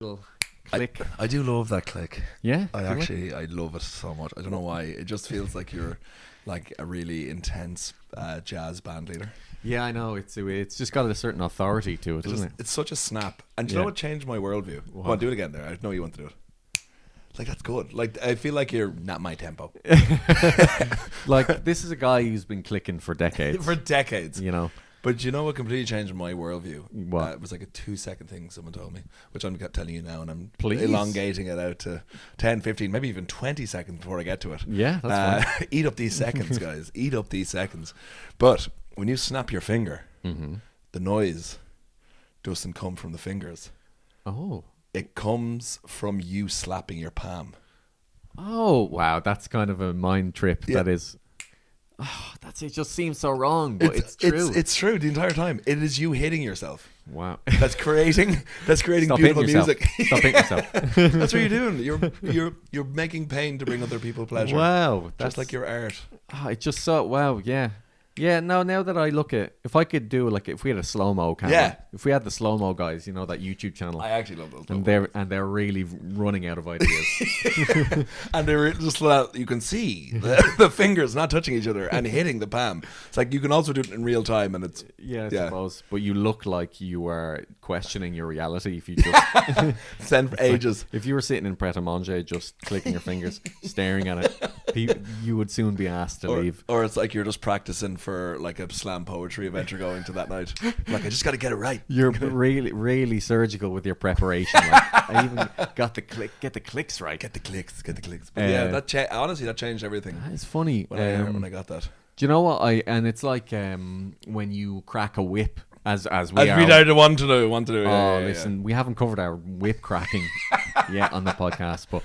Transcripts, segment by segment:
little click. I do love that click. Yeah, I love it so much. I don't know why. It just feels like you're like a really intense jazz band leader. Yeah, I know. It's just got a certain authority to it, doesn't it? It's such a snap. And do you know what changed my worldview? What? Go on, do it again there. I know you want to do it. Like, that's good. Like, I feel like you're not my tempo. Like, this is a guy who's been clicking for decades. For decades. You know. But you know what completely changed my worldview? What? It was like a 2-second thing someone told me, which I'm telling you now, and I'm Please. elongating it out to 10, 15, maybe even 20 seconds before I get to it. Yeah, that's fine. Eat up these seconds, guys. Eat up these seconds. But when you snap your finger, the noise doesn't come from the fingers. Oh. It comes from you slapping your palm. Oh, wow. That's kind of a mind trip. Yeah. That is. Oh, it just seems so wrong, but it's true. It's true the entire time. It is you hitting yourself. Wow. That's creating Stop beautiful hitting yourself. music. Stop hitting yourself. That's what you're doing. You're making pain to bring other people pleasure. Wow. Just like your art. Oh, it just so wow, yeah. Yeah, no, now that I look at, if I could do, like, if we had a slow-mo camera, Yeah. if we had the slow-mo guys, you know, that YouTube channel, I actually love those. and they're really running out of ideas. And they're just you can see the fingers not touching each other and hitting the palm. It's like you can also do it in real time, and it's Yeah, I suppose. But you look like you are questioning your reality if you just sent for ages. if you were sitting in Pret a Manger just clicking your fingers, staring at it, you would soon be asked to leave. Or it's like you're just practicing for like a slam poetry event you're going to that night. Like, I just got to get it right. You're really, really surgical with your preparation. Like, I even got get the clicks right. Get the clicks. But yeah, honestly, that changed everything. It's funny When I got that. Do you know what and it's like when you crack a whip as we As are. we don't want to do. Oh, listen, we haven't covered our whip cracking yet on the podcast, but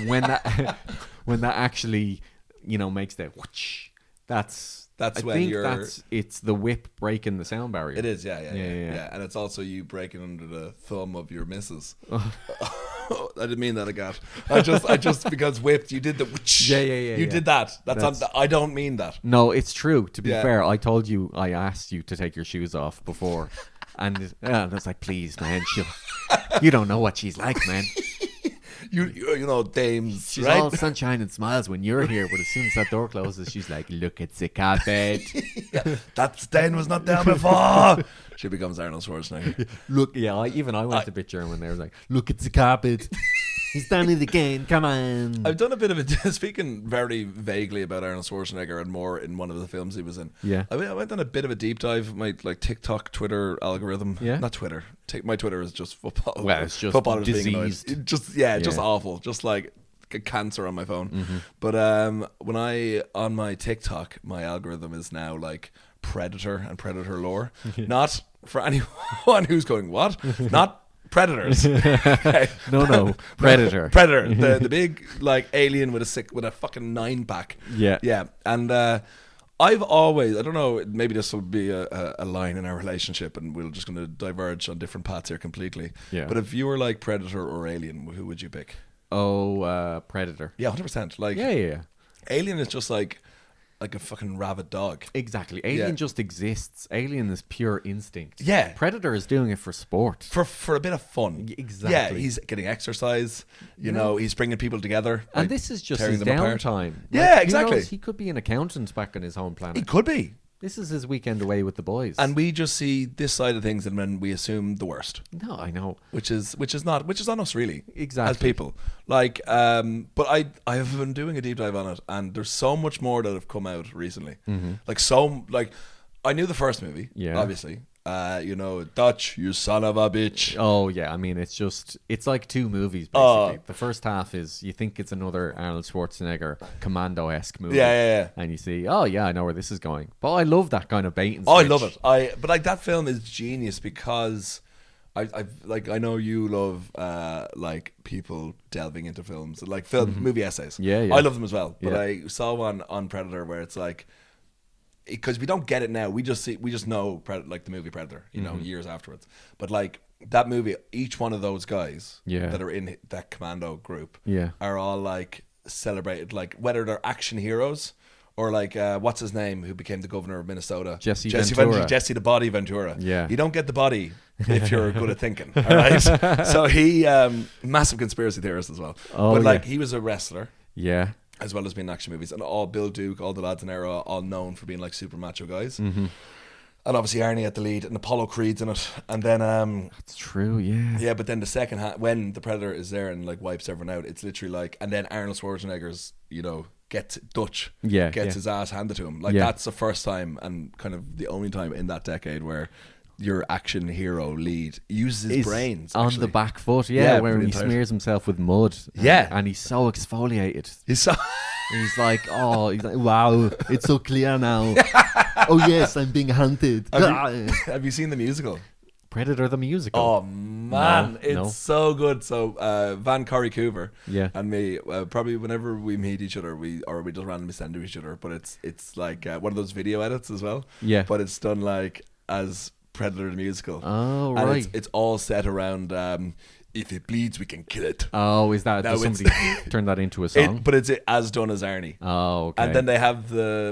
when that actually, makes the whoosh, That's when it's the whip breaking the sound barrier. It is, yeah. And it's also you breaking under the thumb of your missus. I didn't mean that again. I just because whipped, you did the whoosh. Yeah. You did that. I don't mean that. No, it's true. To be fair, I asked you to take your shoes off before, and I was like, please, man, you don't know what she's like, man. You know, dames. She's right? all sunshine and smiles when you're here, but as soon as that door closes, she's like, "Look, it's a carpet." That stain was not there before. She becomes Arnold Schwarzenegger. Look, I went a bit German there. I was like, "Look, it's a carpet." He's done it again. Come on. I've done a bit of it. Speaking very vaguely about Arnold Schwarzenegger and more in one of the films he was in. Yeah. I went on a bit of a deep dive of my TikTok, Twitter algorithm. Yeah. Not Twitter. My Twitter is just football. Well, it's just football diseased. Just awful. Just like cancer on my phone. But when on my TikTok, my algorithm is now like Predator and Predator lore. Not for anyone who's going, what? Not Predators. Okay. No, Predator. Predator, the big like alien with a fucking 9-pack. Yeah. And I've always, I don't know, maybe this will be a line in our relationship, and we're just going to diverge on different paths here completely. Yeah. But if you were like Predator or Alien, who would you pick? Oh, Predator. Yeah, 100%. Like, Yeah. Alien is just like a fucking rabid dog. Exactly. Alien just exists. Alien is pure instinct. Yeah. Predator is doing it for sport. For a bit of fun. Exactly. Yeah, he's getting exercise. You know, he's bringing people together. And this is just his tearing them apart. downtime. Yeah, exactly. Who knows? He could be an accountant back on his home planet. He could be. This is his weekend away with the boys. And we just see this side of things, and then we assume the worst. No, I know. Which is on us, really. Exactly. As people. Like, but I have been doing a deep dive on it, and there's so much more that have come out recently. Like I knew the first movie, obviously. Dutch, you son of a bitch. Oh yeah, I mean it's like two movies basically. The first half is you think it's another Arnold Schwarzenegger Commando-esque movie. Yeah. And you see, oh yeah, I know where this is going. But I love that kind of bait and Oh, I switch. love it. But like that film is genius because I know you love like people delving into films, like movie essays. Yeah. I love them as well. But Yeah. I saw one on Predator where it's like, because we don't get it now, we just know like the movie Predator, years afterwards. But like that movie, each one of those guys that are in that commando group are all like celebrated, like whether they're action heroes Or like, what's his name, who became the governor of Minnesota? Jesse Ventura. Jesse the Body Ventura. Yeah. You don't get the body if you're good at thinking. All right. So he, massive conspiracy theorist as well. Oh, but like, yeah. he was a wrestler. Yeah. As well as being in action movies. And all Bill Duke, all the lads in Era, all known for being like super macho guys. Mm-hmm. And obviously Arnie at the lead, and Apollo Creed's in it. And then That's true, yeah. yeah, but then the second when the Predator is there and like wipes everyone out, it's literally like, and then Arnold Schwarzenegger's, you know, gets his ass handed to him. Like that's the first time and kind of the only time in that decade where your action hero lead uses his brains on actually. the back foot, where he entire- smears himself with mud. And he's so exfoliated. He's so He's like, wow, it's so clear now. Oh yes, I'm being hunted. have you seen the musical? Predator the musical. Oh man, No, it's no. so good. So Van Corrie Coover and me, probably whenever we meet each other, we just randomly send to each other. But it's like one of those video edits as well. Yeah. But it's done like as Predator the musical. Oh, and right. It's all set around. If it bleeds, we can kill it. Oh, is that? No, Does it's- somebody turn that into a song? But it's as done as Arnie. Oh, okay. And then they have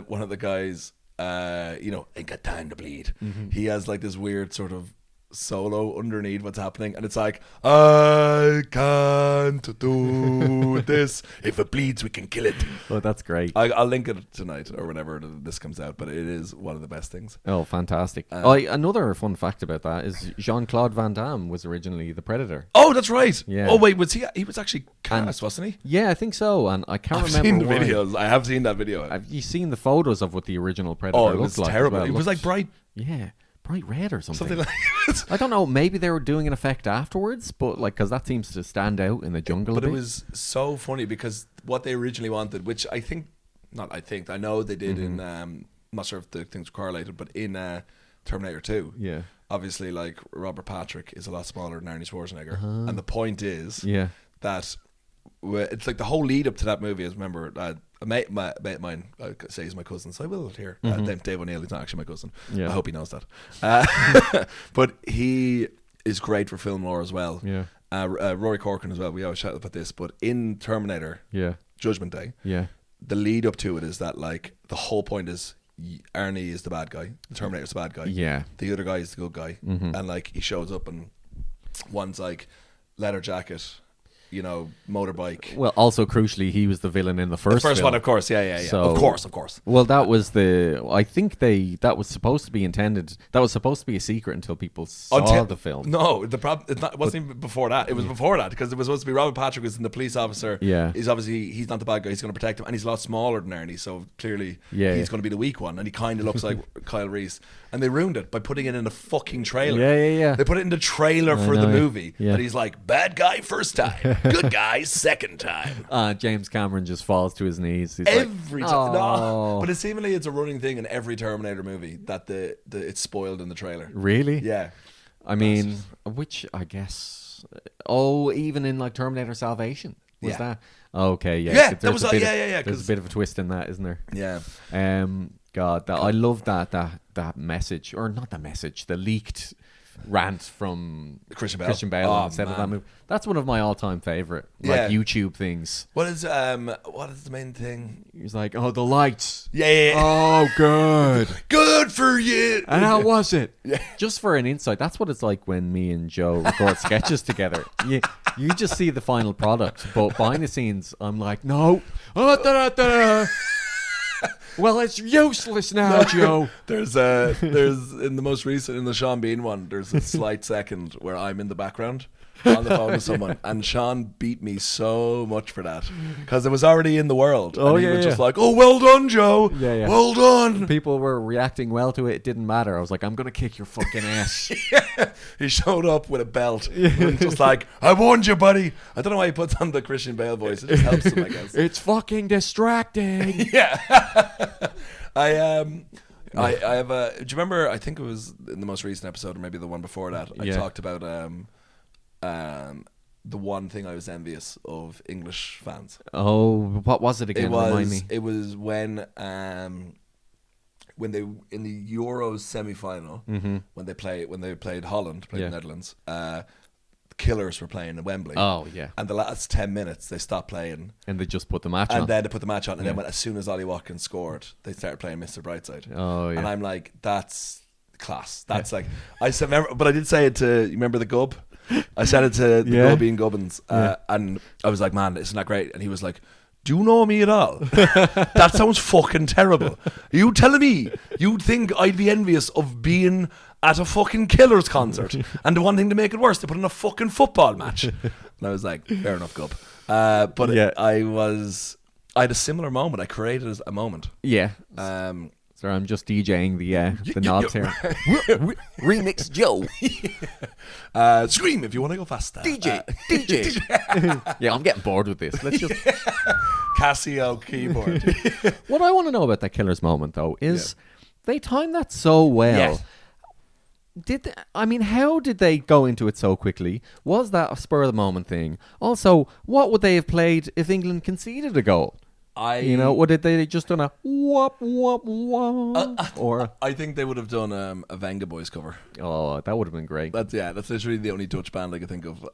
one of the guys, ain't got time to bleed. Mm-hmm. He has like this weird sort of solo underneath what's happening, and it's like, I can't do this. If it bleeds, we can kill it. Oh, that's great. I'll link it tonight or whenever this comes out, but it is one of the best things. Oh, fantastic. Another fun fact about that is Jean-Claude Van Damme was originally the Predator. Oh, that's right. Yeah. Oh wait, he was actually cast, wasn't he? Yeah, I think so. And I can't I've remember seen the why. videos. I have seen that video. Have you seen the photos of what the original Predator Oh, it looked was like? as terrible. well? It was like bright. Yeah, bright red or something. Something like I don't know. Maybe they were doing an effect afterwards, but like, because that seems to stand out in the jungle. But a it bit. was so funny because what they originally wanted, which I know they did in, I'm not sure if the things were correlated, but in Terminator 2, Yeah. obviously like Robert Patrick is a lot smaller than Arnie Schwarzenegger. And the point is Yeah. that it's like the whole lead up to that movie is, remember, a mate of mine, I say he's my cousin, so I will here. Dave O'Neill, he's not actually my cousin. Yeah. I hope he knows that. But he is great for film lore as well. Yeah. Rory Corkin as well. We always chat about this, but in Terminator Yeah. Judgment Day, Yeah. the lead up to it is that like the whole point is Arnie is the bad guy, the Terminator's the bad guy, Yeah. the other guy is the good guy, and like he shows up and one's like leather jacket, you know, motorbike. Well, also crucially, he was the villain in the first. The first film. one, of course, yeah. So- of course. Well, that was I think that was supposed to be intended. That was supposed to be a secret until people saw the film. No, the problem it wasn't even before that. It was before that because it was supposed to be Robert Patrick was the police officer. Yeah. He's not the bad guy. He's going to protect him, and he's a lot smaller than Arnie, so clearly he's going to be the weak one, and he kind of looks like Kyle Reese. And they ruined it by putting it in a fucking trailer. Yeah. They put it in the trailer for the movie, Yeah. and he's like, "Bad guy first time, good guy second time." James Cameron just falls to his knees. He's Every like, time, "Oh." no. But it's seemingly it's a running thing in every Terminator movie that it's spoiled in the trailer. Really? Yeah, I mean, which I guess. Oh, even in like Terminator Salvation was Yeah. that? Okay, yeah. Yeah, There's that was a bit yeah. There's a bit of a twist in that, isn't there? yeah. God, I love that message, or not the message, the leaked rant from Christian Bale. on the set of that man. movie. That's one of my all-time favorite Yeah. YouTube things. What is the main thing? He's like, "Oh, the lights. Yeah. Oh, good. Good for you. And how was it?" Just for an insight, that's what it's like when me and Joe record sketches together. You just see the final product, but behind the scenes, I'm like, "No, well, it's useless now, Joe." There's in the most recent, in the Sean Bean one, there's a slight second where I'm in the background on the phone with someone, and Sean beat me so much for that because it was already in the world. Oh, and he yeah, was just yeah. like, "Oh, well done, Joe. Yeah. Well done." People were reacting well to it. It didn't matter. I was like, "I'm gonna kick your fucking ass." He showed up with a belt. And just like, "I warned you, buddy." I don't know why he puts on the Christian Bale voice. It just helps him, I guess. It's fucking distracting. Yeah. I have a. Do you remember? I think it was in the most recent episode, or maybe the one before that. I talked about the one thing I was envious of English fans. Oh, what was it again? Remind me. It was when they in the Euros semi final when they played Holland, the Netherlands. Killers were playing in Wembley. Oh yeah. And the last 10 minutes they stopped playing, And they just put the match and on. then they put the match on, and then as soon as Ollie Watkins scored, they started playing Mr. Brightside. Oh yeah. And I'm like, that's class. That's like, I said, remember, but I did say it to, you remember the Gub? I said it to the Gub Ian Gubbins, and I was like, man, isn't that great? And he was like, do you know me at all? That sounds fucking terrible. Are you telling me you'd think I'd be envious of being at a fucking Killers concert, and the one thing to make it worse, they put in a fucking football match? And I was like, fair enough, Gub. But Yeah. I had a similar moment. I created a moment. Yeah. Um, So I'm just DJing the knobs here. Remix Joe. Scream if you want to go faster. DJ. Yeah, I'm getting bored with this. Let's just. Casio keyboard. What I want to know about that Killers moment though is they timed that so well. Yes. How did they go into it so quickly? Was that a spur of the moment thing? Also, what would they have played if England conceded a goal? Would they just done a wop wop wop? Or I think they would have done a Venga Boys cover. oh, that would have been great. That's literally the only Dutch band I could think of.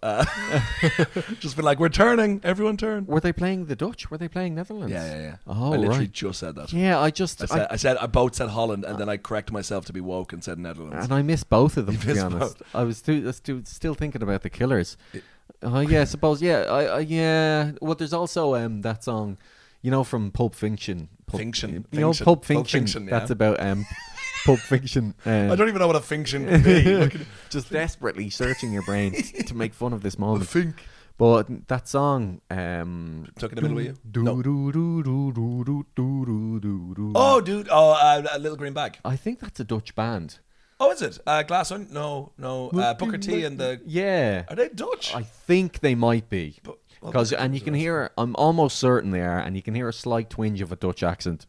Just been like, we're turning, everyone turn. Were they playing the Dutch? Were they playing Netherlands? Yeah. Oh, I literally right. just said that. Yeah, I both said Holland, and then I corrected myself to be woke and said Netherlands. and I missed both of them, to be missed honest. both. I was still thinking about the Killers. Yeah, I suppose. Yeah, yeah. Well, there's also that song, from Pulp Fiction. Pulp Fiction. Pulp Fiction, yeah. That's about Pulp Fiction. I don't even know what a fiction could be. Just desperately searching your brain to make fun of this moment. Think. But that song, Took in the middle with you? No. Oh, dude. Oh, a Little Green Bag. I think that's a Dutch band. Oh, is it? Glass Onion? No. Booker T and the... Yeah. Are they Dutch? I think they might be. Well, And you can hear, I'm almost certain they are, and you can hear a slight twinge of a Dutch accent,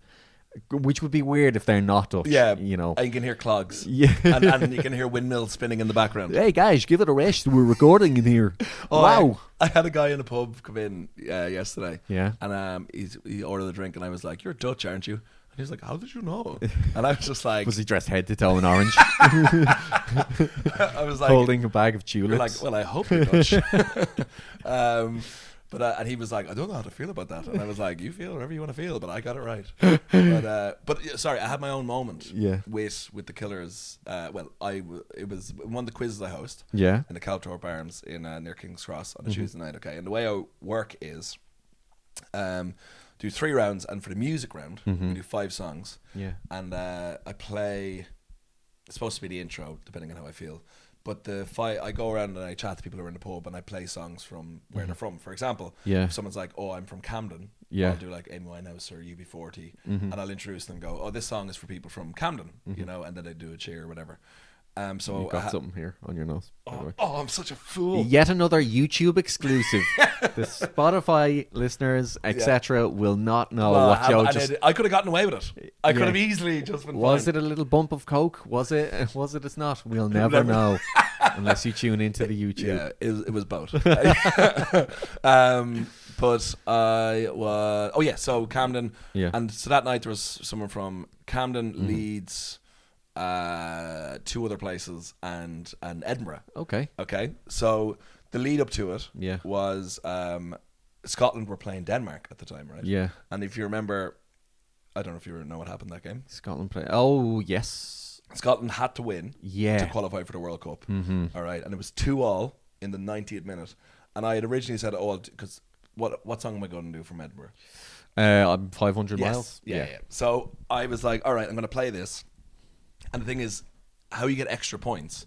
which would be weird if they're not Dutch. Yeah, And you can hear clogs. Yeah. and you can hear windmills spinning in the background. Hey guys, give it a rest. We're recording in here. Wow. I had a guy in a pub come in yesterday. Yeah. And he ordered a drink, and I was like, "You're Dutch, aren't you?" And he was like, "How did you know?" And I was just like, Was he dressed head to toe in orange, I was like, holding a bag of you're tulips? like, well, I hope you're Dutch. And he was like, I don't know how to feel about that. And I was like, you feel whatever you want to feel, but I got it right. But sorry, I had my own moment. Yeah. With the Killers. It was one of the quizzes I host. Yeah. In the Calthorpe Arms in near King's Cross on a Tuesday night. Okay, and the way I work is, do 3 rounds, and for the music round, we do 5 songs. Yeah. And I play. It's supposed to be the intro, depending on how I feel. But I go around and I chat to people who are in the pub, and I play songs from where they're from. For example, if someone's like, "Oh, I'm from Camden," I'll do like Amy Winehouse or UB40, and I'll introduce them and go, "Oh, this song is for people from Camden," and then they do a cheer or whatever. So You've got something here on your nose. by the way. Oh, I'm such a fool. Yet another YouTube exclusive. The Spotify listeners, etc., will not know what Joe just. I could have gotten away with it. I could have easily just been. Was fine. it a little bump of coke? Was it? It's not. We'll never know unless you tune into the YouTube. Yeah, it was both. But I was. Oh yeah, so Camden. Yeah. And so that night there was someone from Camden, Leeds, 2 other places, and Edinburgh. Okay. So the lead up to it Yeah. was Scotland were playing Denmark at the time, right? Yeah. And if you remember, I don't know if you know what happened that game. Scotland play. Oh yes. Scotland had to win Yeah. to qualify for the World Cup. All right, and it was 2-2 in the 90th minute. And I had originally said, "Oh, because what song am I going to do from Edinburgh?" I'm 500 miles. Yeah. So I was like, "All right, I'm going to play this." And the thing is, how you get extra points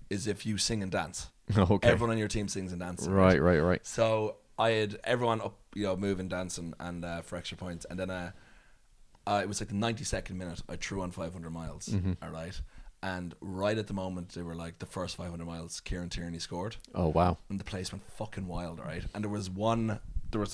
is if you sing and dance. Okay. Everyone on your team sings and dances. Right. So I had everyone up, moving, dancing, and for extra points. And then it was like the 92nd minute, I threw on 500 miles. All right. And right at the moment, they were like the first 500 miles, Kieran Tierney scored. Oh, wow. And the place went fucking wild, right? And there was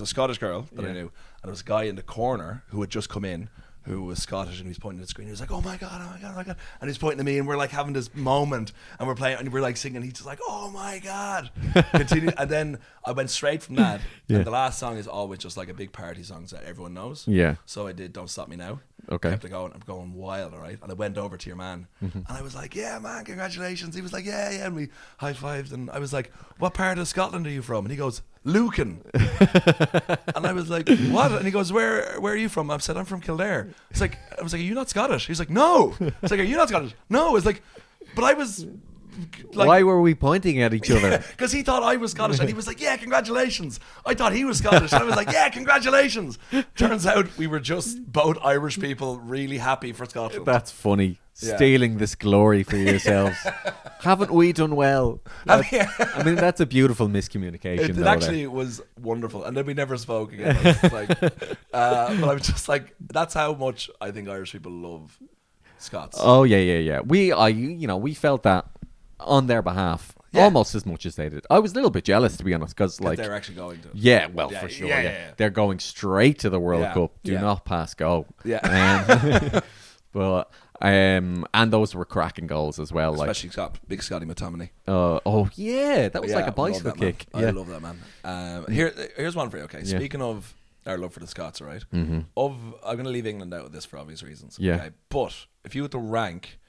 a Scottish girl that I knew, and there was a guy in the corner who had just come in, who was Scottish, and he was pointing at the screen. He was like, "Oh my god, oh my god, oh my god!" And he's pointing at me, and we're like having this moment, and we're playing, and we're like singing. He's just like, "Oh my god!" Continue, and then I went straight from that. Yeah. And the last song is always just like a big party song that everyone knows. Yeah. So I did Don't Stop Me Now. Okay. Kept it going. I'm going wild, all right? And I went over to your man. And I was like, yeah, man, congratulations. He was like, yeah. And we high-fived. And I was like, what part of Scotland are you from? And he goes, Lucan. And I was like, what? And he goes, where are you from? I said, I'm from Kildare. I was like, are you not Scottish? He's like, no. It's like, are you not Scottish? No. It's like, but I was... Like, why were we pointing at each other? Because he thought I was Scottish, and he was like, yeah, congratulations. I thought he was Scottish, and I was like, yeah, congratulations. Turns out we were just both Irish people really happy for Scotland. That's funny. Yeah. Stealing this glory for yourselves. Haven't we done well? I mean, that's a beautiful miscommunication. It actually was wonderful, and then we never spoke again. I was just like, but I was just like, that's how much I think Irish people love Scots. Oh yeah. We felt that on their behalf almost as much as they did. I was a little bit jealous, to be honest, because like they're actually going to. Yeah, well, for sure. Yeah. They're going straight to the World Cup. Do not pass go. Yeah. But and those were cracking goals as well. Especially big Scotty McTominay. That was like a bicycle kick. I love that, man. Here's one for you. Okay, speaking of our love for the Scots, right? I'm going to leave England out of this for obvious reasons. Yeah. Okay? But if you were to rank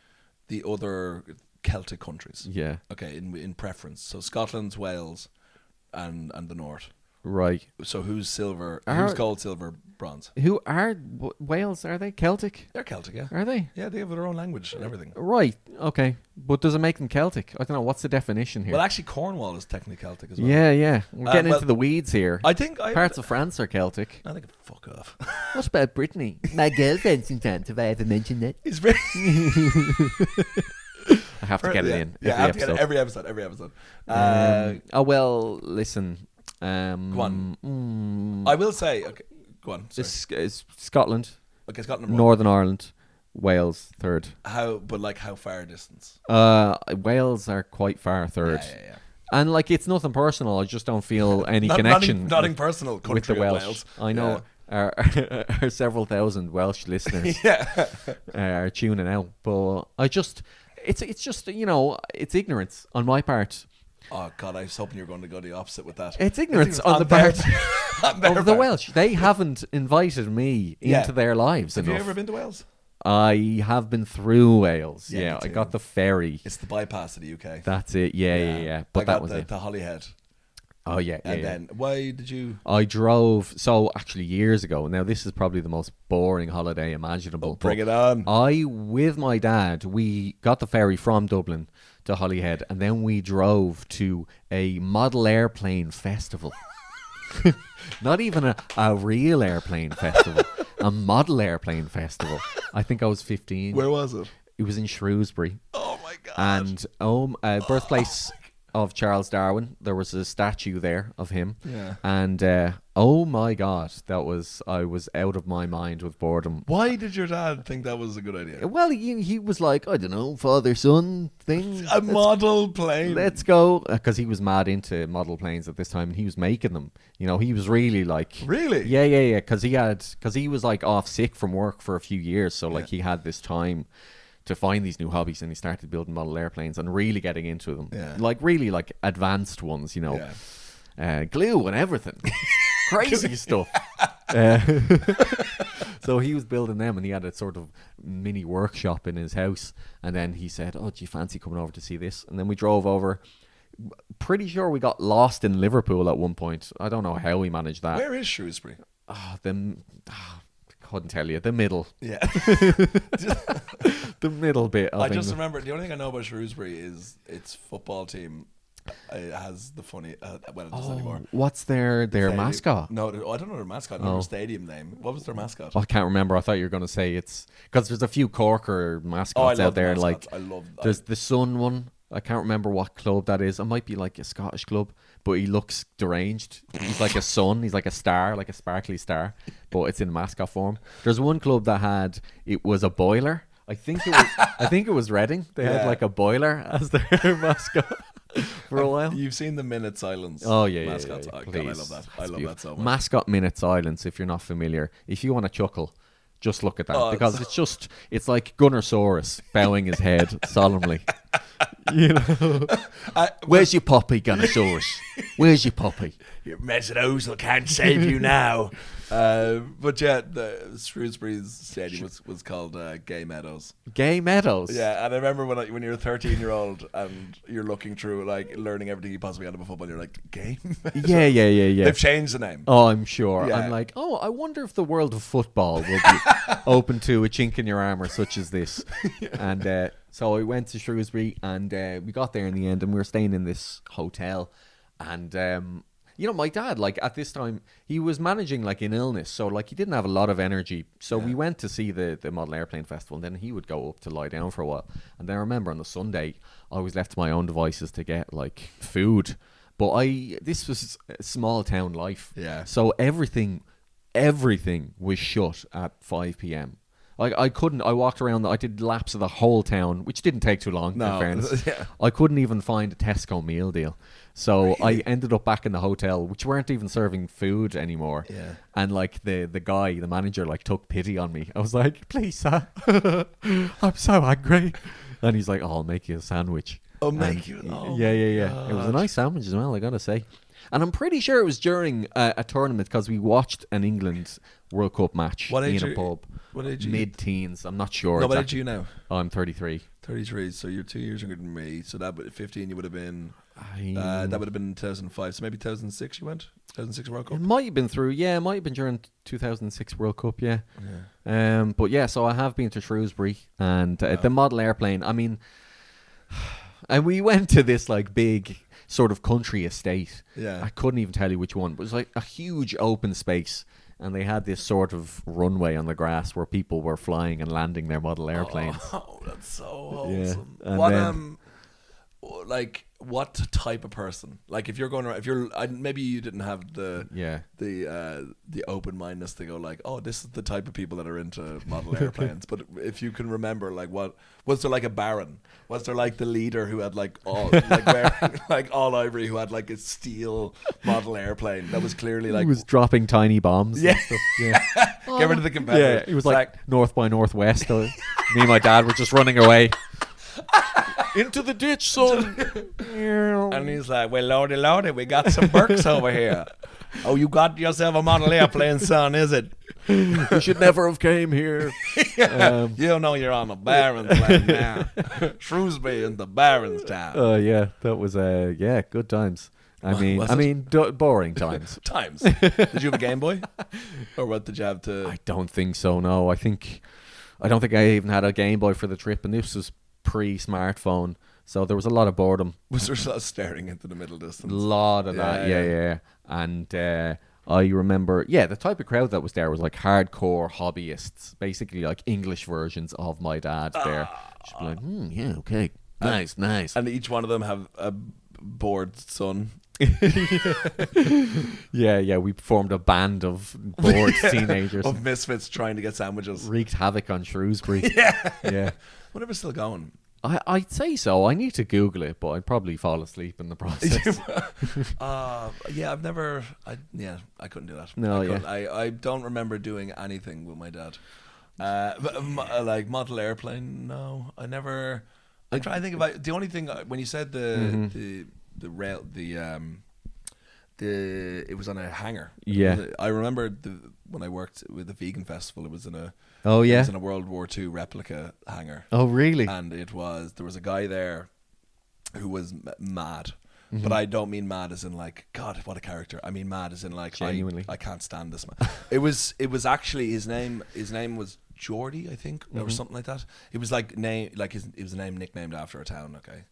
the other Celtic countries, okay, in preference, so Scotland, Wales, and the North, right? So who's silver? Who's gold, silver, bronze? Who are Wales? Are they Celtic? They're Celtic, yeah. Are they? Yeah, they have their own language and everything. Right. Okay. But does it make them Celtic? I don't know. What's the definition here? Well, actually, Cornwall is technically Celtic as well. Yeah. We're getting into the weeds here. I think parts of France are Celtic. I think fuck off. What about Brittany? My girlfriend's in France. Have I ever mentioned that? He's very. I have to get it in. Yeah, I have to get it every episode. Well, listen. Go on. I will say. Okay, go on. It's Scotland. Okay, Scotland. Northern Ireland. Wales third. How far distance? Wales are quite far third. Yeah. And like it's nothing personal. I just don't feel any connection. Nothing personal. With the Welsh. Wales. I know. Our several thousand Welsh listeners are tuning out, but it's just it's ignorance on my part. Oh God, I was hoping you were going to go the opposite with that. It's ignorance on the part of the Welsh. They haven't invited me into their lives enough. Have you ever been to Wales? I have been through Wales. Yeah, I got the ferry. It's the bypass of the UK. That's it. Yeah. But that was it. The Holyhead. Oh yeah. And then why did you? I drove. So actually, years ago. Now this is probably the most boring holiday imaginable. Bring it on. With my dad, we got the ferry from Dublin to Holyhead, and then we drove to a model airplane festival. Not even a real airplane festival, a model airplane festival. I think I was 15. Where was it? It was in Shrewsbury. Oh my God. And birthplace of Charles Darwin. There was a statue there of him. Yeah. And oh my God, I was out of my mind with boredom. Why did your dad think that was a good idea? Well, he was like, I don't know, father-son thing. A model plane. Let's go. Because he was mad into model planes at this time, and he was making them. He was really like... Really? Yeah. Because he was like off sick from work for a few years. So like he had this time to find these new hobbies, and he started building model airplanes and really getting into them. Yeah. Like really like advanced ones, glue and everything. Crazy stuff. So he was building them, and he had a sort of mini workshop in his house, and then he said, do you fancy coming over to see this? And then we drove over. Pretty sure we got lost in Liverpool at one point. I don't know how we managed that. Where is Shrewsbury? Couldn't tell you. The middle. Yeah. The middle bit. I just remember, the only thing I know about Shrewsbury is its football team has the funny, well, it doesn't anymore. What's their mascot? No, I don't know their mascot. I know their stadium name. What was their mascot? I can't remember. I thought you were going to say it's... Because there's a few Corker mascots out there. Like, I love that. There's the Sun one. I can't remember what club that is. It might be like a Scottish club, but he looks deranged. He's like a sun. He's like a star, like a sparkly star, but it's in mascot form. There's one club that it was a boiler. I think it was Reading. They had like a boiler as their mascot for a while. You've seen the Minute Silence. Oh yeah, mascots. Yeah. God, I love that. I love that so much. Mascot Minute Silence. If you're not familiar, if you want to chuckle, just look at that, because it's like Gunnersaurus bowing his head solemnly. You know, where's your puppy, Gunnosaurus? Where's your puppy? Your Mesodozel can't save you now. But yeah, the Shrewsbury's stadium was called Gay Meadows. Gay Meadows. Yeah, and I remember when you're a 13-year-old and you're looking through like learning everything you possibly can about football, you're like, Gay Meadows? Yeah. They've changed the name. Oh, I'm sure. Yeah. I'm like, I wonder if the world of football will be open to a chink in your armour such as this. And so I went to Shrewsbury, and we got there in the end, and we were staying in this hotel, and you know, my dad, like, at this time, he was managing, like, an illness. So, like, he didn't have a lot of energy. So we went to see the Model Airplane Festival, and then he would go up to lie down for a while. And then I remember on the Sunday, I was left to my own devices to get, like, food. But this was a small town life. Yeah. So everything was shut at 5 p.m. Like, I walked around, I did laps of the whole town, which didn't take too long, in fairness. Yeah. I couldn't even find a Tesco meal deal. So I ended up back in the hotel, which weren't even serving food anymore. Yeah. And like the manager, like, took pity on me. I was like, please, sir, I'm so hungry. And he's like, oh, I'll make you a sandwich. Oh, Yeah. It was a nice sandwich as well, I gotta say. And I'm pretty sure it was during a tournament, because we watched an England World Cup match in a pub. What age? Mid-teens, I'm not sure. No, what age are you now? Oh, I'm 33. 33, so you're 2 years younger than me. So that 15, you would have been. That would have been 2005. So maybe 2006 you went? 2006 World Cup? It might have been it might have been during 2006 World Cup, yeah. But yeah, so I have been to Shrewsbury, and the model airplane, I mean, and we went to this, like, big sort of country estate. Yeah. I couldn't even tell you which one, but it was like a huge open space, and they had this sort of runway on the grass where people were flying and landing their model airplanes. Oh, that's so wholesome. And What like, what type of person? Like, if you're going around, maybe you didn't have the open mindedness to go like, oh, this is the type of people that are into model airplanes. But if you can remember, like, what was there, like a baron? Was there like the leader who had like all wearing, like, all ivory, who had like a steel model airplane that was clearly like, he was dropping tiny bombs. Yeah. And stuff. Yeah. Get rid of the competitor. Yeah, it was like north by northwest. Me and my dad were just running away. Into the ditch, son. And he's like, well, lordy, we got some Burks over here. Oh, you got yourself a model airplane, son, is it? You should never have came here. You know you're on the Baron's land now. Shrewsbury in the Baron's town. Oh, yeah, that was good times. Boring times. Did you have a Game Boy? Or what did you have to? I don't think so, no. I don't think I even had a Game Boy for the trip, and this was pre-smartphone, so there was a lot of boredom. Was there a lot of staring into the middle distance? A lot of that, yeah. And I remember, the type of crowd that was there was like hardcore hobbyists, basically like English versions of my dad there. Just be like, yeah, okay, nice. And each one of them have a bored son. Yeah, we formed a band of bored teenagers. Of misfits trying to get sandwiches. Wreaked havoc on Shrewsbury. Yeah. Whatever's still going. I'd say so. I need to Google it, but I'd probably fall asleep in the process. I've never. I couldn't do that. No, I don't remember doing anything with my dad. Like model airplane. No, I never. I'm trying to think about the only thing when you said the rail it was on a hangar. Yeah, I remember when I worked with the vegan festival. It was in a. Oh yeah, it was in a World War II replica hangar. Oh really? And there was a guy there who was mad. But I don't mean mad as in like, God, what a character. I mean mad as in like, genuinely, I can't stand this man. It was actually his name was Geordie, I think, or something like that. It was like it was a name nicknamed after a town, okay?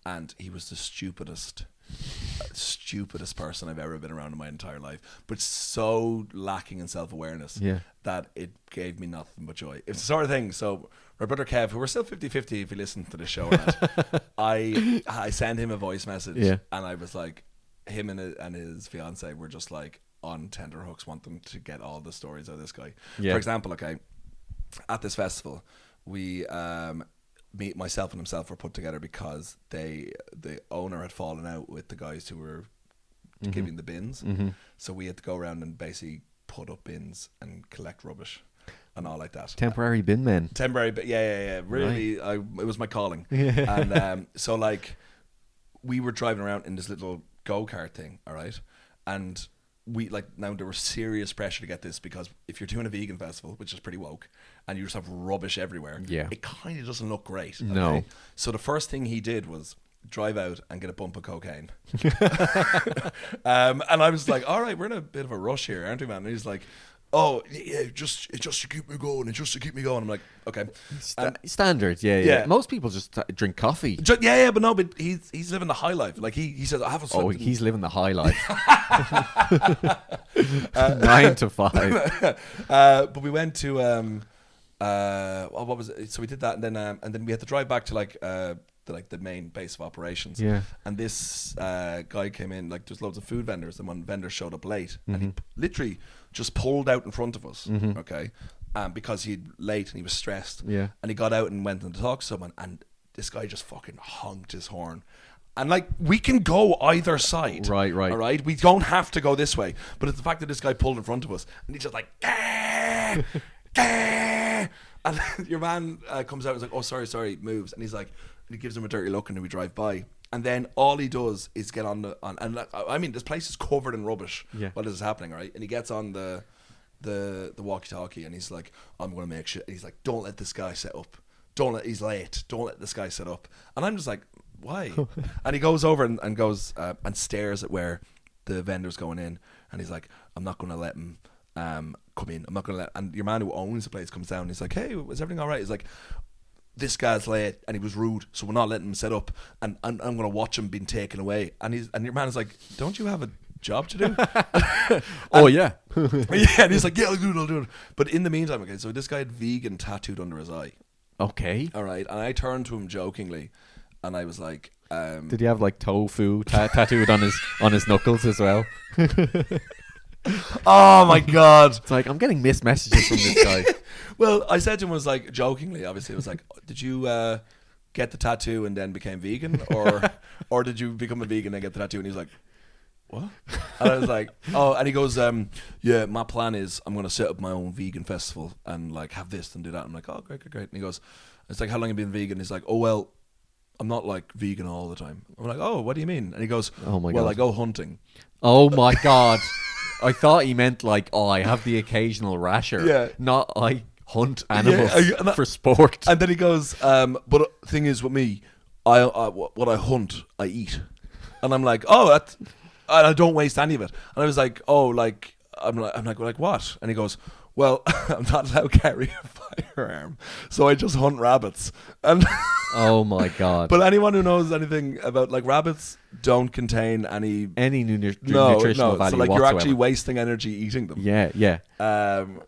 And he was the stupidest person I've ever been around in my entire life, but so lacking in self-awareness that it gave me nothing but joy. It's the sort of thing. So my brother Kev, who we're still 50-50 if you listen to this show or not, I sent him a voice message, and I was like, him and his fiance were just like on tenterhooks, want them to get all the stories out of this guy. For example, okay, at this festival, we myself and himself were put together because the owner had fallen out with the guys who were giving the bins. So we had to go around and basically put up bins and collect rubbish. and all like that. Temporary bin men. Temporary, but yeah. Really, it was my calling. And so like, we were driving around in this little go-kart thing, all right? And now there was serious pressure to get this, because if you're doing a vegan festival, which is pretty woke, and you just have rubbish everywhere, it kind of doesn't look great. Okay? No. So the first thing he did was drive out and get a bump of cocaine. And I was like, all right, we're in a bit of a rush here, aren't we, man? And he's like, oh, yeah, just to keep me going. I'm like, okay. Standard, yeah. Most people just drink coffee. But he's living the high life. Like he says, I have a son. Oh, he's living the high life. 9 to 5. But we went to what was it? So we did that, and then we had to drive back to the main base of operations. Yeah. And this guy came in, like there's loads of food vendors, and one vendor showed up late, and he literally just pulled out in front of us, okay, because he'd late and he was stressed. Yeah. And he got out and went in to talk to someone, and this guy just fucking honked his horn. And like, we can go either side. Right. All right? We don't have to go this way. But it's the fact that this guy pulled in front of us, and he's just like, Gah! Gah! And your man comes out and is like, oh, sorry, moves. And he's like, and he gives him a dirty look, and then we drive by. And then all he does is get on and like, I mean, this place is covered in rubbish while this is happening, right? And he gets on the walkie-talkie, and he's like, I'm going to make shit. And he's like, don't let this guy set up. He's late. Don't let this guy set up. And I'm just like, why? And he goes over and goes and stares at where the vendor's going in. And he's like, I'm not going to let him come in. I'm not going to let... And your man who owns the place comes down, and he's like, hey, is everything all right? He's like, this guy's late and he was rude, so we're not letting him set up, and I'm going to watch him being taken away. And your man is like, don't you have a job to do? Oh yeah. And he's like, yeah, I'll do it. But in the meantime, okay, so this guy had vegan tattooed under his eye. Okay. All right. And I turned to him jokingly, and I was like, did he have like tofu tattooed on his knuckles as well? Oh my god. It's like, I'm getting missed messages from this guy. Well, I said to him, was like, jokingly, obviously, it was like, did you get the tattoo and then became vegan, or did you become a vegan and get the tattoo? And he's like, what? And I was like, oh, and he goes, yeah, my plan is I'm going to set up my own vegan festival and like have this and do that. I'm like, oh, great. And he goes, it's like, how long have you been vegan? He's like, oh, well, I'm not like vegan all the time. I'm like, oh, what do you mean? And he goes, oh my well, God. I go hunting. Oh my God. I thought he meant like, oh, I have the occasional rasher. Yeah. Not I hunt animals Yeah, for sport. And then he goes, but the thing is with me, what I hunt, I eat. And I'm like, oh, and I don't waste any of it. And I was like, oh, like, I'm like, what? And he goes, well, I'm not allowed to carry a firearm, so I just hunt rabbits. And oh my God. But anyone who knows anything about, like, rabbits don't contain any nutritional value so like whatsoever. You're actually wasting energy eating them. Yeah.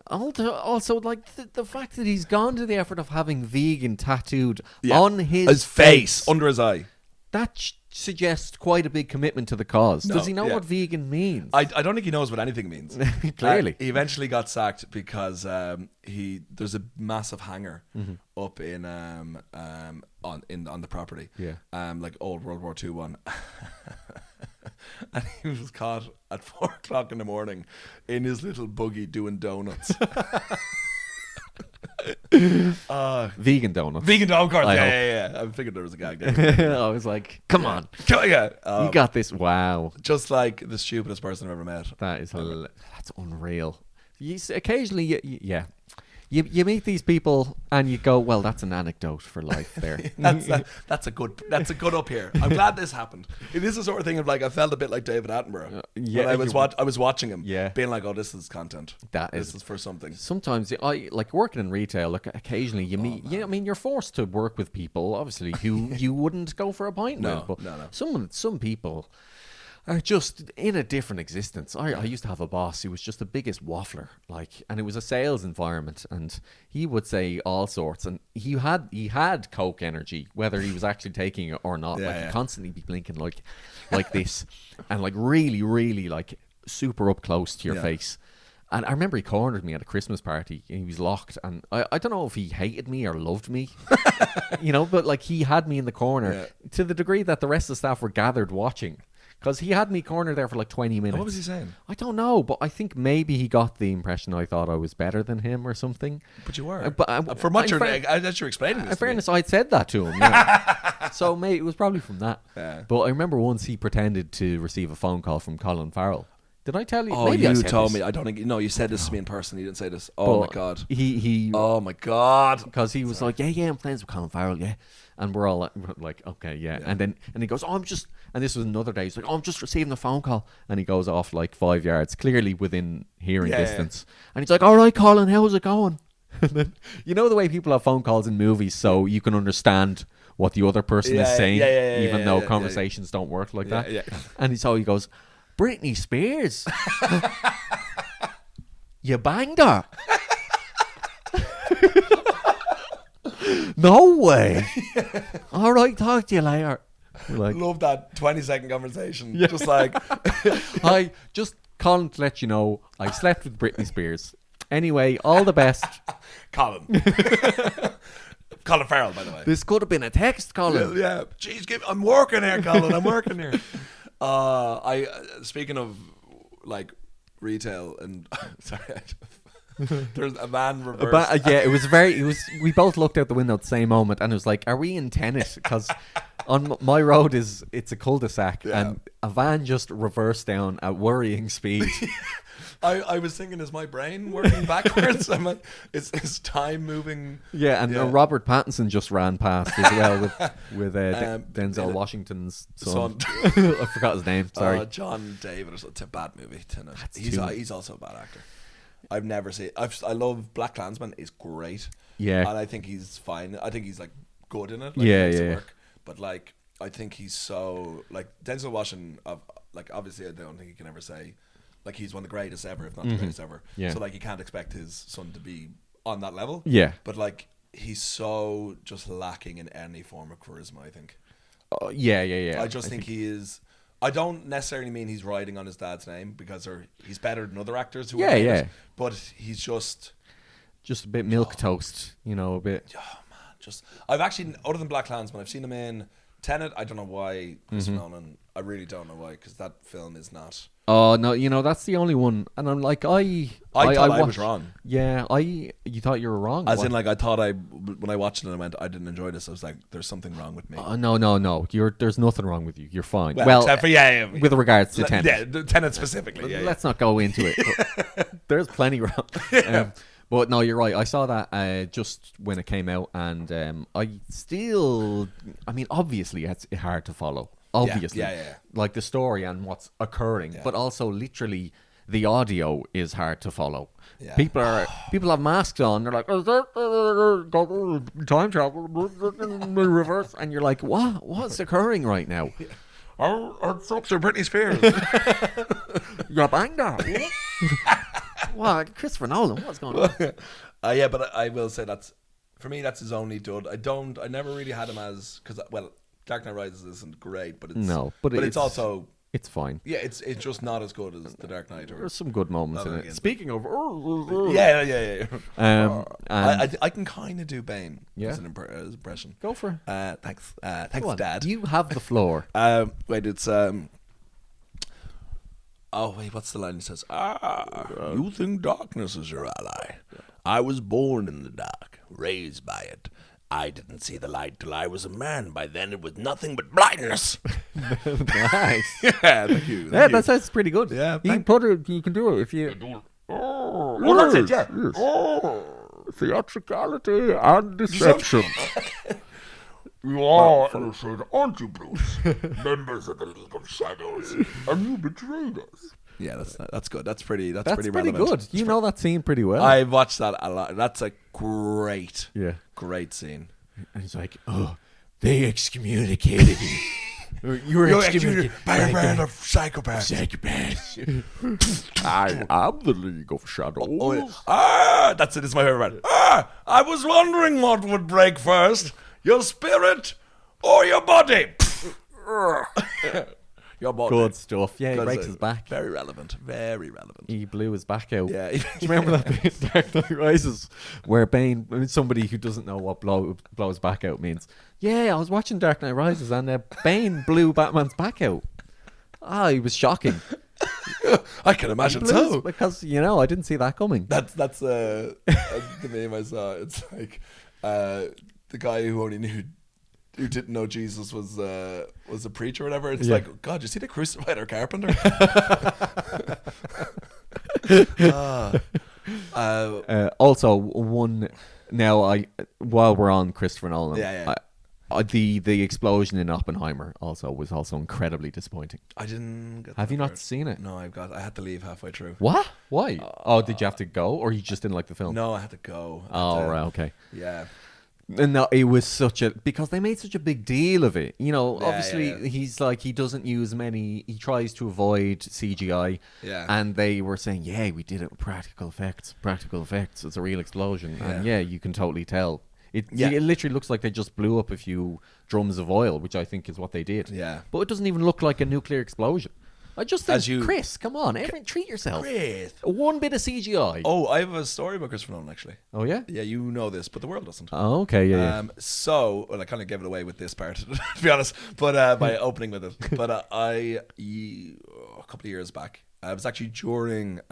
Also, like the fact that he's gone to the effort of having vegan tattooed on his face, under his eye. That suggests quite a big commitment to the cause. Does he know what vegan means? I don't think he knows what anything means. Clearly. He eventually got sacked because there's a massive hangar up in on the property. Yeah. Like old World War II one. And he was caught at 4:00 in the morning in his little buggy doing donuts. Vegan donuts. Vegan donuts. I Yeah. I figured there was a gag there. I was like, come on. You got this. Wow. Just like the stupidest person I've ever met. That is that's unreal. Occasionally, you meet these people and you go, well, that's an anecdote for life there. That's a good up here. I'm glad this happened. It is the sort of thing of like, I felt a bit like David Attenborough. I was watching him, being like, oh, this is content. This is for something. Sometimes I like working in retail. Like occasionally you meet. I mean, you're forced to work with people, obviously, who you wouldn't go for a pint with. But no. Some people are just in a different existence. I used to have a boss who was just the biggest waffler, like, and it was a sales environment, and he would say all sorts, and he had Coke energy, whether he was actually taking it or not. He'd constantly be blinking like this, and like really, really like super up close to your face. And I remember he cornered me at a Christmas party, and he was locked, and I don't know if he hated me or loved me, but like he had me in the corner to the degree that the rest of the staff were gathered watching. Because he had me cornered there for like 20 minutes. What was he saying? I don't know, but I think maybe he got the impression I thought I was better than him or something. But you were. From what you're explaining this. In fairness, I'd said that to him. Yeah. So maybe it was probably from that. Yeah. But I remember once he pretended to receive a phone call from Colin Farrell. Did I tell you? Oh, maybe I you said told this. me. I don't think. No, you said this to me in person. You didn't say this. Oh my But god. He. Oh my god. Because he was like, yeah, I'm friends with Colin Farrell, yeah. And we're all like, okay, yeah. And he goes, oh, and this was another day. He's like, oh, I'm just receiving a phone call. And he goes off like 5 yards, clearly within hearing distance. And he's like, all right, Colin, how's it going? And then, you know the way people have phone calls in movies so you can understand what the other person is saying, even though conversations don't work like that. Yeah. And so he goes, Britney Spears. You banged her. No way. All right, talk to you later. We're like, Love that 20-second conversation. Just like I just calling to let you know I slept with Britney Spears. Anyway, all the best. Colin. Colin Farrell, by the way. This could have been a text, Colin. Yeah. Jeez, I'm working here, Colin. I'm working here. Speaking of like retail and sorry, there's a van reverse. It was we both looked out the window at the same moment and it was like, are we in tennis? Because on my road it's a cul-de-sac and a van just reversed down at worrying speed. I was thinking, is my brain working backwards? I'm like, is time moving? Yeah, and Robert Pattinson just ran past as well with Denzel Washington's son. I forgot his name. Sorry, John David. It's a bad movie. He's also a bad actor. I've never seen. I love Black Klansman. Is great. Yeah, and I think he's fine. I think he's like good in it. Like, he makes it work. But like, I think he's so like Denzel Washington. Like, obviously, I don't think you can ever say like he's one of the greatest ever, if not the greatest ever. Yeah. So like, you can't expect his son to be on that level. Yeah. But like, he's so just lacking in any form of charisma, I think. Yeah. I just think he is. I don't necessarily mean he's riding on his dad's name because he's better than other actors who are famous, but he's just a bit milquetoast, a bit. Oh man, I've actually, other than Black Klansman, I've seen him in Tenet. I don't know why Christopher Nolan. I really don't know why, because that film is not. Oh no, that's the only one, and I'm like, I thought I was wrong. Yeah, you thought you were wrong. As in, like, I thought when I watched it, I went, I didn't enjoy this. I was like, there's something wrong with me. No. There's nothing wrong with you. You're fine. Well, except for with regards to Tenet. Yeah, Tenet specifically. Let's not go into it. But there's plenty wrong. But no, you're right. I saw that just when it came out, and obviously it's hard to follow. Obviously, yeah. Like the story and what's occurring, but also literally the audio is hard to follow. Yeah. People have masks on. They're like, time travel, reverse, and you're like, what's occurring right now? It's up to Britney Spears. You're banged up. What, Christopher Nolan? What's going on? Yeah, but I will say for me that's his only dud. I never really had him as Dark Knight Rises isn't great, but it's also it's fine. Yeah, it's just not as good as The Dark Knight. There's some good moments in it. Speaking of, yeah. I can kind of do Bane as an impression. Go for it. Thanks, Dad. You have the floor. Wait, it's oh wait, what's the line? He says, "You think darkness is your ally? I was born in the dark, raised by it. I didn't see the light till I was a man. By then it was nothing but blindness." Nice. Yeah, thank you. That sounds pretty good. Yeah, you can do it if you. Well, that's it. Yeah. Yes. Theatricality and deception. You are, innocent, aren't you, Bruce? Members of the League of Shadows, and you betrayed us. Yeah, that's good. That's pretty pretty relevant. Good. You know that scene pretty well. I watched that a lot. That's a great scene. And he's like, "Oh, they excommunicated you. You were excommunicated by a band of psychopaths. I am the League of Shadows." That's it. It's my favorite. I was wondering what would break first, your spirit or your body. Your body. Good stuff. Yeah, he breaks his back. Very relevant. He blew his back out. Yeah. Do you remember that bit in Dark Knight Rises where Bane, somebody who doesn't know what blows back out means? Yeah, I was watching Dark Knight Rises and Bane blew Batman's back out. He was shocking. I can imagine so. Because, I didn't see that coming. That's the meme I saw. It's like the guy who didn't know Jesus was a preacher or whatever. It's like, God, you see the crucified or carpenter? Also, one now, while we're on Christopher Nolan, the explosion in Oppenheimer was also incredibly disappointing. I didn't get Have that you not part. seen it? No, I had to leave halfway through. What? Why? Did you have to go, or you just didn't like the film? No, I had to go. Right, okay. Yeah. And no, it was because they made such a big deal of it. Obviously he's like, he doesn't use he tries to avoid CGI. Yeah. And they were saying, we did it with practical effects. It's a real explosion. And you can totally tell. It literally looks like they just blew up a few drums of oil, which I think is what they did. Yeah. But it doesn't even look like a nuclear explosion. I just think, Chris, come on, treat yourself. Chris. One bit of CGI. Oh, I have a story about Christopher Nolan, actually. Oh, yeah? Yeah, you know this, but the world doesn't. Oh, okay, yeah. So, I kind of gave it away with this part, to be honest, but by opening with it. But a couple of years back, I was actually during,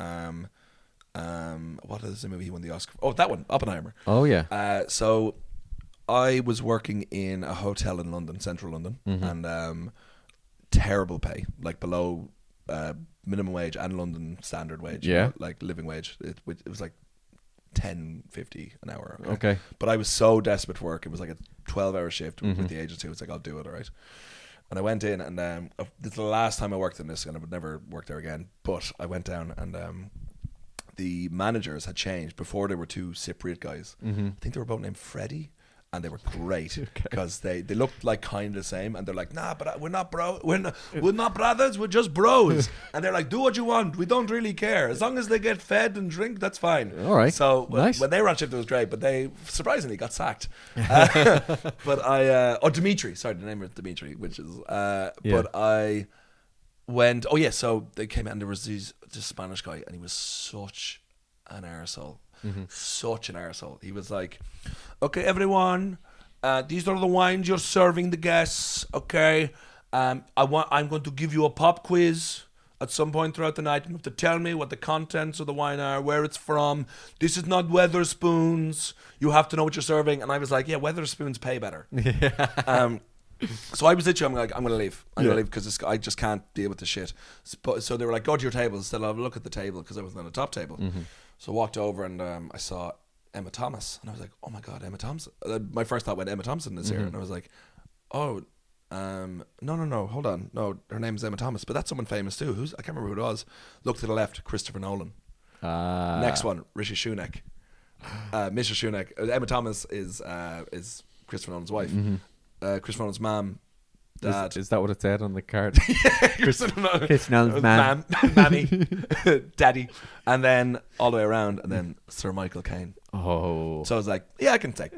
what is the movie he won the Oscar for? Oh, that one, Oppenheimer. Oh, yeah. So, I was working in a hotel in London, central London, and terrible pay, like below minimum wage and London standard wage. Like living wage. It was like $10.50 an hour. Okay. But I was so desperate for work. It was like a 12-hour shift with the agency. It was like, I'll do it, all right. And I went in, and this is the last time I worked in this, and I would never work there again. But I went down, and the managers had changed. Before, they were two Cypriot guys. I think they were both named Freddie. And they were great because they looked like kind of the same, and they're like, nah, but we're not we're not brothers, we're just bros. And they're like, do what you want, we don't really care, as long as they get fed and drink, that's fine. All right. So nice. when they were on shift, it was great, but they surprisingly got sacked. But Dimitri, sorry, the name was Dimitri, which is but I went. Oh yeah, so they came in, and there was this Spanish guy, and he was such an arsehole. Such an arsehole. He was like, okay, everyone, these are the wines you're serving the guests. Okay, I'm going to give you a pop quiz at some point throughout the night. You have to tell me what the contents of the wine are, where it's from. This is not Weatherspoons. You have to know what you're serving. And I was like, yeah, Weatherspoons pay better. So I was literally, I'm going to leave. I'm going to leave because I just can't deal with the shit. So they were like, go to your table. I said, I'll have a look at the table because I wasn't on the top table. So I walked over, and I saw Emma Thomas, and I was like, oh my God, Emma Thompson. My first thought went, Emma Thompson is here. And I was like, no, hold on. No, her name's Emma Thomas, but that's someone famous too. I can't remember who it was. Look to the left, Christopher Nolan. Next one, Rishi Sunak. Mr. Sunak. Emma Thomas is Christopher Nolan's wife. Christopher Nolan's mom. Dad. Is that what it said on the card? Chris Nolan's mom. Mammy, daddy, and then all the way around, and then Sir Michael Caine. Oh. So I was like, yeah, I can stay.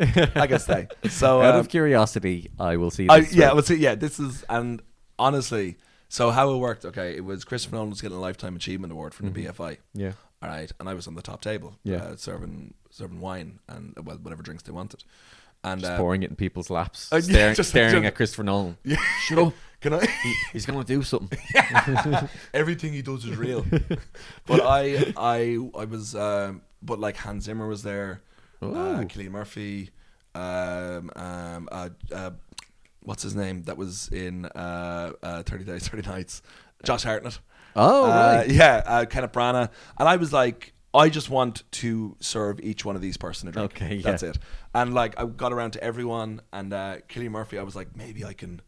So out of curiosity, I will see this. This is, and honestly, so how it worked, okay, it was Christopher Nolan was getting a Lifetime Achievement Award from the BFI. Yeah. All right, and I was on the top table, serving wine and whatever drinks they wanted. And just pouring it in people's laps, staring at Christopher Nolan. Yeah. Shut up. Can I? He's going to do something. Everything he does is real. But I was, but like Hans Zimmer was there, Cillian Murphy, what's his name? That was in 30 Days, 30 Nights. Josh Hartnett. Oh, right. Kenneth Branagh. And I was like, I just want to serve each one of these person a drink. Okay, that's it. And like I got around to everyone, and Cillian Murphy, I was like, maybe I can,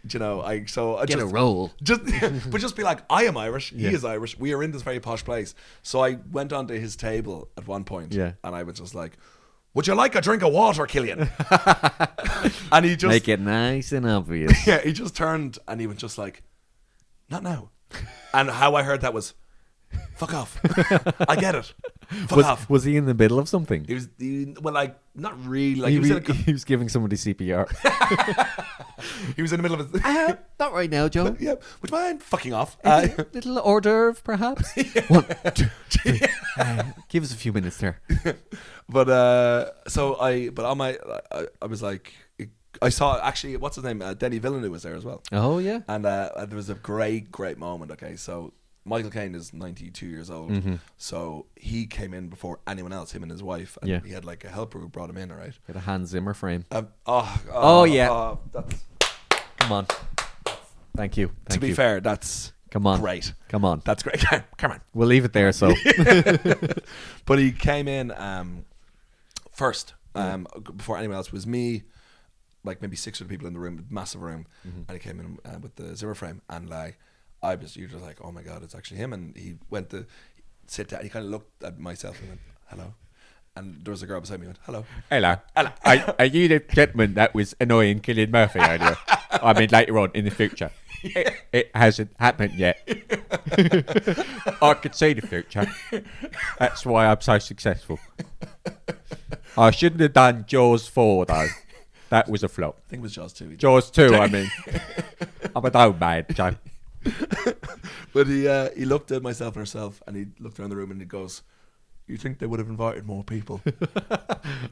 get a roll. Just be like, I am Irish. He is Irish. We are in this very posh place. So I went onto his table at one point, and I was just like, would you like a drink of water, Cillian? And he just make it nice and obvious. Yeah, he just turned and he was just like, not now. And how I heard that was, fuck off. I get it. Fuck off. Was he in the middle of something? He was, not really. Like he was giving somebody CPR. He was in the middle of it. Not right now, Joe. Yeah, would you mind fucking off? Little hors d'oeuvre, perhaps. 1, 2, 3. Give us a few minutes there. But I was like, I saw actually what's his name, Denis Villeneuve was there as well. Oh yeah. And there was a great moment. Okay, so Michael Caine is 92 years old, so he came in before anyone else. Him and his wife, and he had like a helper who brought him in. All right, Get a Hans Zimmer frame. Yeah. That's, Come on. Thank you. to be fair, that's Come on. great. Come on. That's great. Come on. We'll leave it there. So. But he came in first before anyone else. It was me, like maybe 600 people in the room, massive room, and he came in with the Zimmer frame, and like you were just like, oh my god, it's actually him. And he went to sit down. He kind of looked at myself and went, hello. And there was a girl beside me who went, hello. Hello. Are you the gentleman that was annoying Cillian Murphy earlier? I mean, later on in the future. It hasn't happened yet. I could see the future. That's why I'm so successful. I shouldn't have done Jaws 4, though. That was a flop. I think it was Jaws 2. Jaws 2, I mean. I'm a dome man, Joe. But he looked at myself and herself, and he looked around the room and he goes, you think they would have invited more people?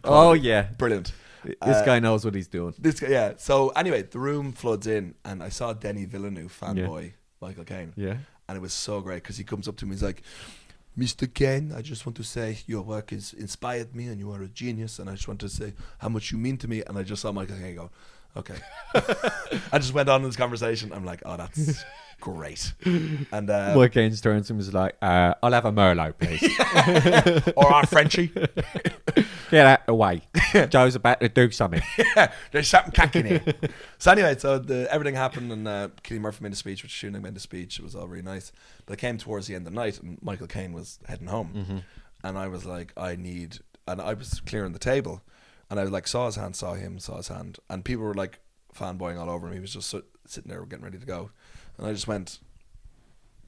Oh yeah. Brilliant. This guy knows what he's doing. This guy, yeah. So anyway, the room floods in, and I saw Denis Villeneuve, fanboy Michael Caine. Yeah. And it was so great because he comes up to me, he's like, Mr. Caine, I just want to say your work has inspired me, and you are a genius, and I just want to say how much you mean to me. And I just saw Michael Caine go, okay. I just went on in this conversation. I'm like, oh, that's great. And Mike Caine turns to him and is like, I'll have a Merlot, please. or our Frenchie. Get out of the way. Joe's about to do something. Yeah, there's something cacking here. So anyway, so everything happened, and Cillian Murphy made a speech, Richard Schuning made a speech. It was all really nice. But it came towards the end of the night, and Michael Caine was heading home. And I was like, and I was clearing the table, and I like saw his hand, saw his hand, and people were like fanboying all over him. He was just sitting there getting ready to go. And I just went,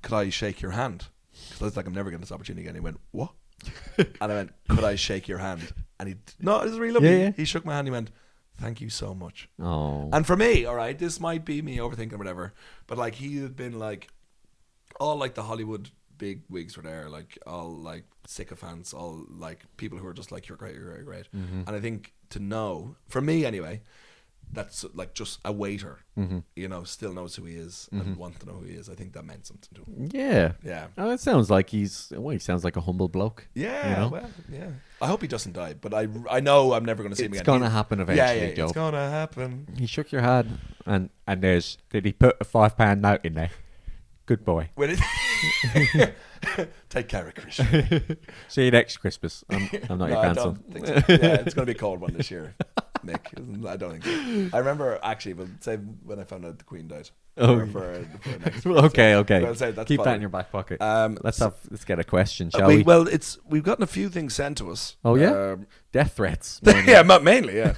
could I shake your hand? Because I was like, I'm never getting this opportunity again. He went, what? And I went, could I shake your hand? And no, it was really lovely. Yeah. He shook my hand. He went, thank you so much. oh. And for me, all right, this might be me overthinking or whatever, but like he had been like, all like the Hollywood big wigs were there, like all like sycophants, all like people who are just like, you're great. And I think to know, for me anyway, that's like just a waiter, still knows who he is and wants to know who he is. I think that meant something to him. Yeah. Yeah. Oh, it sounds like he sounds like a humble bloke. Yeah. You know? Well, yeah. I hope he doesn't die, but I know I'm never going to see him again. It's going to happen eventually, yeah, Joe. it's going to happen. He shook your hand. And did he put a £5 note in there? Good boy. Take care of Christian. See you next Christmas. I'm not your I grandson. don't think so. Yeah, it's going to be a cold one this year, Nick. I don't think so. I remember actually, but say when I found out the Queen died. Oh. For next Okay. I'll say that's Keep that fine. in your back pocket. Um, Let's get a question, shall we? Well, we've gotten a few things sent to us. Oh yeah, death threats. Yeah, mainly, yeah.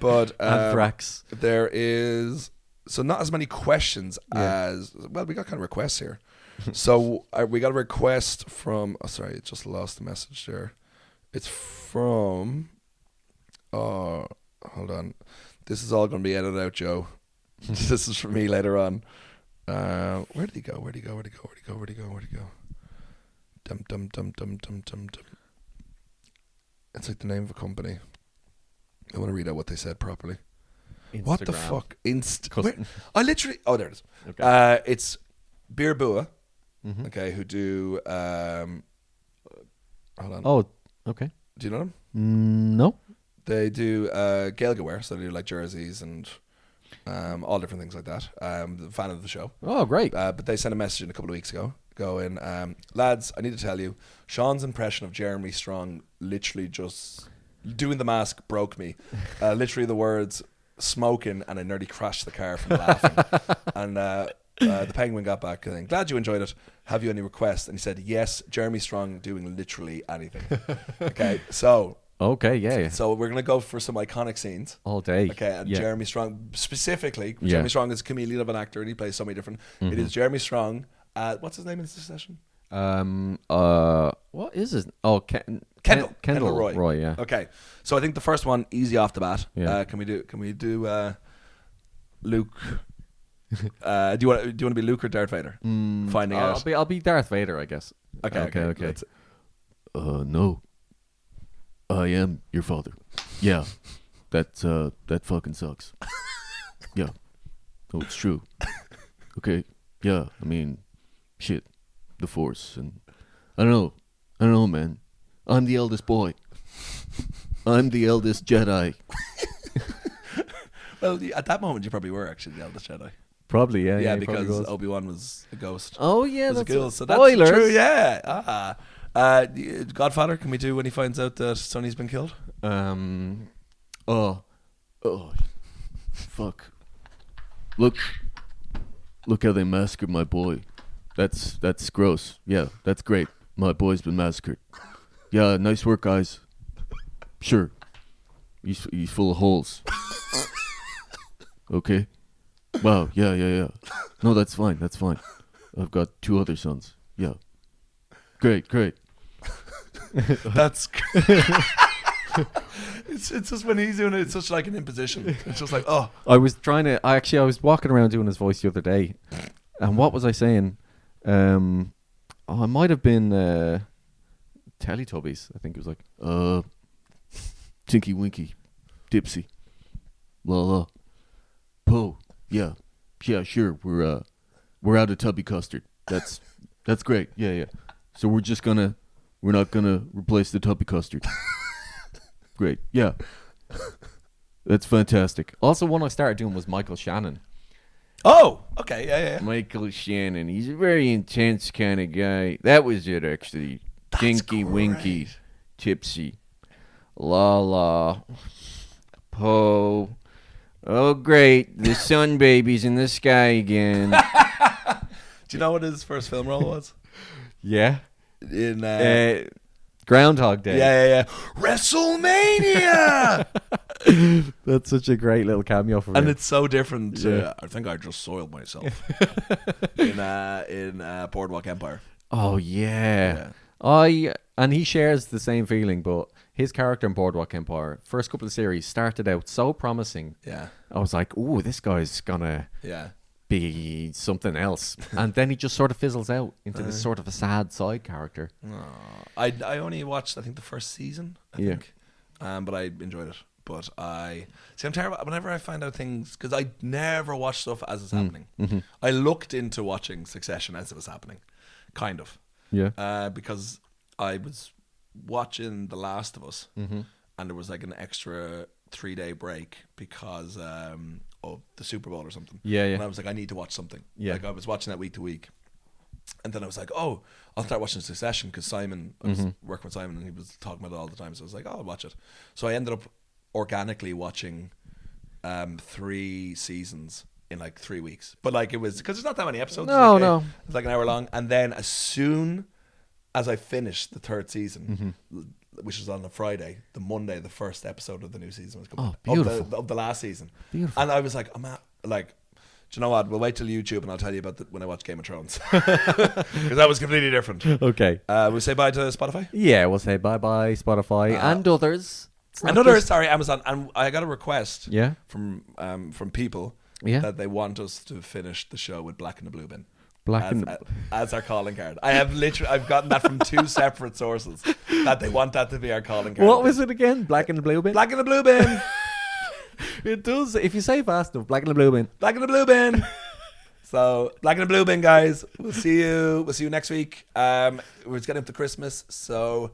But Anthrax. there is not as many questions as we got kind of requests here. So we got a request from. Oh, sorry, I just lost the message there. It's from. Oh, hold on. This is all going to be edited out, Joe. This is for me later on. Where did he go? Dum. It's like the name of a company. I want to read out what they said properly. Instagram. What the fuck? I literally. Oh, there it is. Okay. It's Beer Bua. Okay, who do. Hold on. Oh, okay. Do you know them? No. They do Gaeilge wear, so they do like jerseys and all different things like that. The fan of the show. Oh, great. But they sent a message in a couple of weeks ago going, lads, I need to tell you, Sean's impression of Jeremy Strong literally just doing the mask broke me. Literally the words smoking, and I nearly crashed the car from laughing. And the Penguin got back saying, glad you enjoyed it. Have you any requests? And he said, yes, Jeremy Strong doing literally anything. Okay, so. Okay, yeah. So we're going to go for some iconic scenes. All day. Okay, and Jeremy Strong, specifically, Yeah. Jeremy Strong is a chameleon of an actor, and he plays so many different. It is Jeremy Strong. What's his name in this session? What is his? Oh, Kendall Roy. Yeah. Okay, so I think the first one, easy off the bat. Yeah. Can we do Luke? Do you want to be Luke or Darth Vader? Finding out. I'll be Darth Vader, I guess. Okay. No. I am your father. Yeah. that fucking sucks. Yeah. No, it's true. Okay. Yeah. I mean, shit. The Force and I don't know, man. I'm the eldest boy. I'm the eldest Jedi. Well, at that moment, you probably were actually the eldest Jedi. Probably, yeah. Yeah, he probably because was. Obi-Wan was a ghost. Oh, yeah, Was a that's ghoul, so spoilers. that's true. Yeah. Godfather. Can we do when he finds out that Sonny's been killed? Oh, fuck. Look how they massacred my boy. That's gross. Yeah, that's great. My boy's been massacred. Yeah, nice work, guys. Sure. He's full of holes. Okay. Wow. Yeah. No, that's fine. I've got 2 other sons. Yeah. Great. That's. It's just when he's doing it, it's such like an imposition. It's just like, oh. I was walking around doing his voice the other day, and what was I saying? I might have been Teletubbies. I think it was like, Tinky Winky, Dipsy, la la, Po. Yeah, sure. We're out of tubby custard. That's great. Yeah. So we're not gonna replace the tubby custard. Great. Yeah. That's fantastic. Also, one I started doing was Michael Shannon. Oh, okay. Yeah. Michael Shannon. He's a very intense kind of guy. That was it, actually. Tinky Winky, Tipsy, La La, Po. Oh, great. The sun baby's in the sky again. Do you know what his first film role was? Yeah. In Groundhog Day. Yeah. WrestleMania. That's such a great little cameo for me. And it's so different. Yeah. I think I just soiled myself in Boardwalk Empire. Oh yeah. And he shares the same feeling, but his character in Boardwalk Empire, first couple of series started out so promising. Yeah. I was like, ooh, this guy's gonna be something else. And then he just sort of fizzles out into this sort of a sad side character. I only watched, I think, the first season, I think. But I enjoyed it. But I'm terrible. Whenever I find out things, because I never watch stuff as it's happening. Mm-hmm. I looked into watching Succession as it was happening. Kind of. Yeah. Because I was watching The Last of Us, and there was like an extra 3-day break because of the Super Bowl or something. Yeah. And I was like, I need to watch something. Yeah. Like I was watching that week to week. And then I was like, oh, I'll start watching Succession because I was working with Simon and he was talking about it all the time. So I was like, oh, I'll watch it. So I ended up organically watching 3 seasons in like 3 weeks. But like it was, because there's not that many episodes. No. It's like an hour long. And then as soon as I finished the 3rd season, which was on a Friday, the Monday, the first episode of the new season was coming. Oh, beautiful. Of the last season. Beautiful. And I was like, do you know what? We'll wait till YouTube and I'll tell you about when I watch Game of Thrones. Because that was completely different. Okay. We'll say bye to Spotify? Yeah, we'll say bye-bye, Spotify, and others. Sorry, Amazon. And I got a request from people that they want us to finish the show with Black in the Blue Bin. As our calling card. I've gotten that from 2 separate sources that they want that to be our calling card. What was it again? Black in the Blue Bin? Black in the Blue Bin. It does. If you say fast enough, Black in the Blue Bin. Black in the Blue Bin. So, Black in the Blue Bin, guys. We'll see you next week. We're just getting up to Christmas, so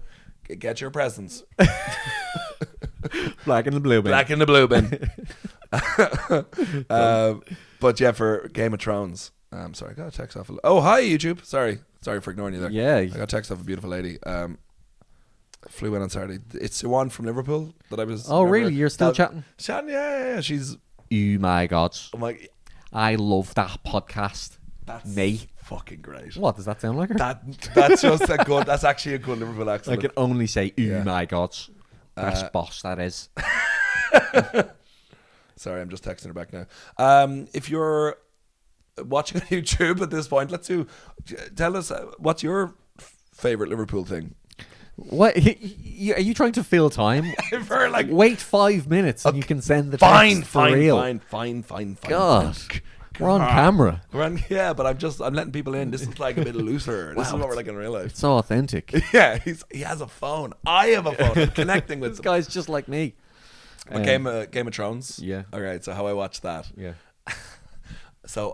get your presents. Black in the Blue Bin. Black in the Blue Bin. But yeah, for Game of Thrones. Sorry, I got a text off. Oh, hi, YouTube. Sorry for ignoring you there. Yeah. I got a text off a beautiful lady. Flew in on Saturday. It's Seán from Liverpool that I was. Oh, really? You're still chatting? Chatting, yeah. She's. Oh my God. I'm like, I love that podcast. That's me. Fucking great. What does that sound like? That's just a good. That's actually a good Liverpool accent. I can only say, my God. Best boss, that is. Sorry, I'm just texting her back now. If you're watching on YouTube at this point, tell us what's your favorite Liverpool thing. What are you trying to fill time? For like, wait 5 minutes and you can send the fine. text for real. Fine. God, we're on camera. But I'm letting people in. This is like a bit looser. This is what we're like in real life. It's so authentic. Yeah, he has a phone. I have a phone. I'm connecting with this guy's just like me. Game of Thrones. Yeah. All right. So how I watched that. Yeah. So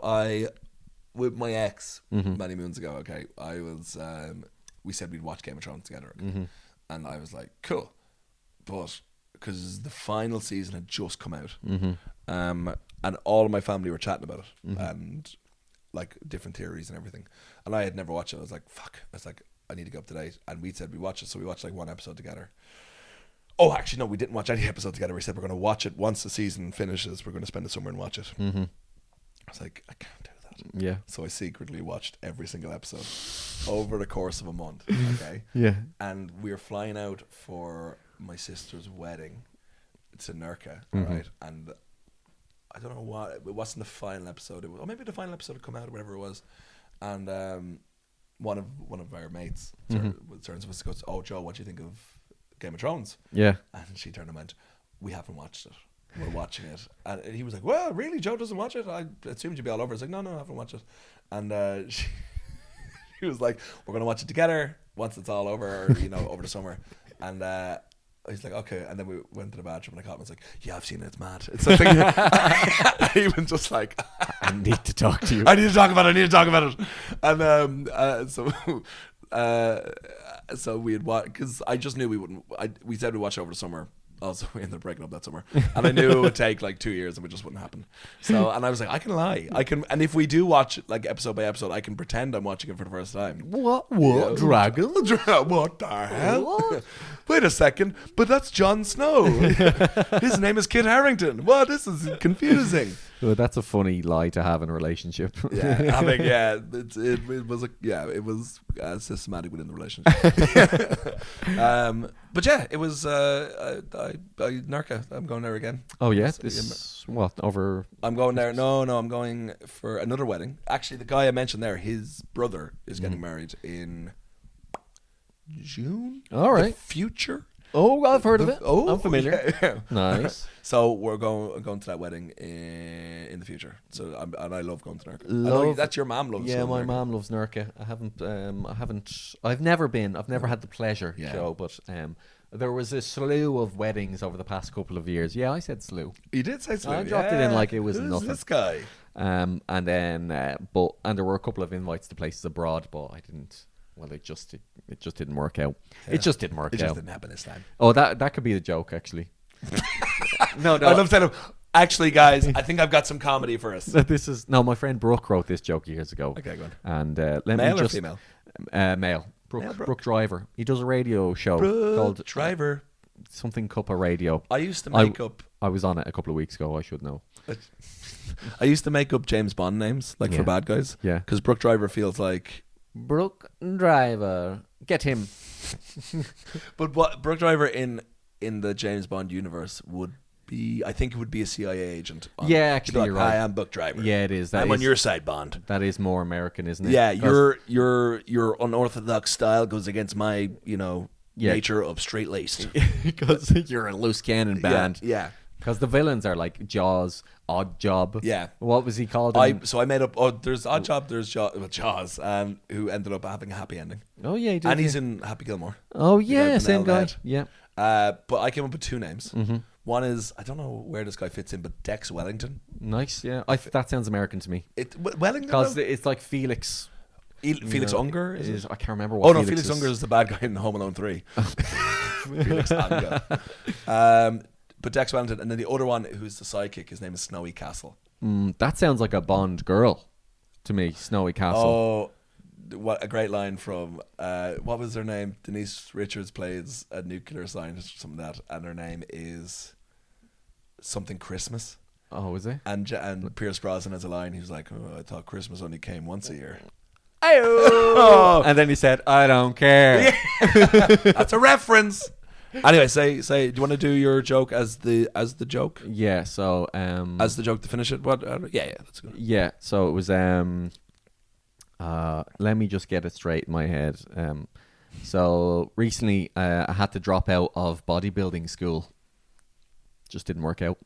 with my ex many moons ago. Okay, I was. We said we'd watch Game of Thrones together, okay? And I was like, cool, but because the final season had just come out, and all of my family were chatting about it, and like different theories and everything, and I had never watched it. I was like, fuck. I was like, I need to go up to date, and we said we watch it, so we watched like one episode together. Oh, actually, no, we didn't watch any episode together. We said we're going to watch it once the season finishes. We're going to spend the summer and watch it. I was like, I can't do that. Yeah. So I secretly watched every single episode over the course of a month. Okay. Yeah. And we were flying out for my sister's wedding to Nurka, right? And I don't know what, it wasn't the final episode. Or maybe the final episode had come out or whatever it was. And one of our mates turns to us and goes, "Oh, Joe, what do you think of Game of Thrones?" Yeah. And she turned and went, "We haven't watched it. We're watching it." And he was like, "Well, really? Joe doesn't watch it? I assumed you'd be all over." I was like, No, I haven't watched it. And she was like, "We're going to watch it together once it's all over, or, over the summer." And he's like, "Okay." And then we went to the bathroom and I caught him. I was like, "Yeah, I've seen it. It's mad." It's something. Even just like, I need to talk to you. I need to talk about it. And so we had watched, because I just knew we wouldn't. We said we'd watch it over the summer. Also, we ended up breaking up that summer, and I knew it would take like 2 years, and it just wouldn't happen. So, and I was like, I can lie, and if we do watch it, like episode by episode, I can pretend I'm watching it for the first time. What? Dragon? What the hell? What? Wait a second, but that's Jon Snow. His name is Kit Harington. Well, this is confusing. Well, that's a funny lie to have in a relationship. It was systematic within the relationship. But yeah, it was Nurka. I'm going there again. Oh yeah, what over? I'm going there. No, I'm going for another wedding. Actually, the guy I mentioned there, his brother is getting married in June. All right, the future. Oh, I've heard of it. Oh, I'm familiar. Yeah. Nice. So we're going to that wedding in the future. So and I love going to Nurka. I know that's your mom loves. Yeah, my Nurka. mom loves Nurka. I've never been. I've never had the pleasure, Joe. But there was a slew of weddings over the past couple of years. Yeah, I said slew. You did say slew. I dropped it in like it was Who's nothing. this guy? And then, there were a couple of invites to places abroad, but I didn't. Well, it just didn't work out. Yeah. It just didn't work out. It just didn't happen this time. Oh, that could be the joke, actually. No. I love saying, actually, guys, I think I've got some comedy for us. My friend Brooke wrote this joke years ago. Okay, go on. And Male or female? Male. Brooke Driver. He does a radio show called Driver. Something Cup of Radio. I used to make up. I was on it a couple of weeks ago. I should know. I used to make up James Bond names, like for bad guys. Yeah. Because Brooke Driver feels like. Brooke Driver. Get him. But what Brooke Driver in the James Bond universe would be, I think it would be a CIA agent. Yeah, actually, like, you're right. Hi, I'm Brooke Driver. Yeah, it is. I'm on your side, Bond. That is more American, isn't it? Yeah, your unorthodox style goes against my, nature of straight-laced. Because you're a loose cannon band. Yeah. Because the villains are like Jaws, Odd Job. Yeah. What was he called? So I made up. Oh, there's Odd Job. There's Jaws, who ended up having a happy ending. Oh yeah, he did. And he's in Happy Gilmore. Oh yeah, same guy. Head. Yeah. But I came up with two names. One is, I don't know where this guy fits in, but Dex Wellington. Nice. Yeah. That sounds American to me. Wellington. Because it's like Felix. Felix Unger. I can't remember what. Felix Unger is the bad guy in Home Alone 3. Felix Unger. But Dex Wellington, and then the other one who's the sidekick, his name is Snowy Castle. That sounds like a Bond girl to me, Snowy Castle. Oh, what a great line from, what was her name? Denise Richards plays a nuclear scientist or something like that, and her name is something Christmas. Oh, is it? And Pierce Brosnan has a line, he was like, I thought Christmas only came once a year. Oh. And then he said, I don't care. Yeah. That's a reference. Anyway, say. Do you want to do your joke as the joke? Yeah. So as the joke to finish it. What? Yeah, that's good. Yeah. So it was let me just get it straight in my head. So recently, I had to drop out of bodybuilding school. Just didn't work out.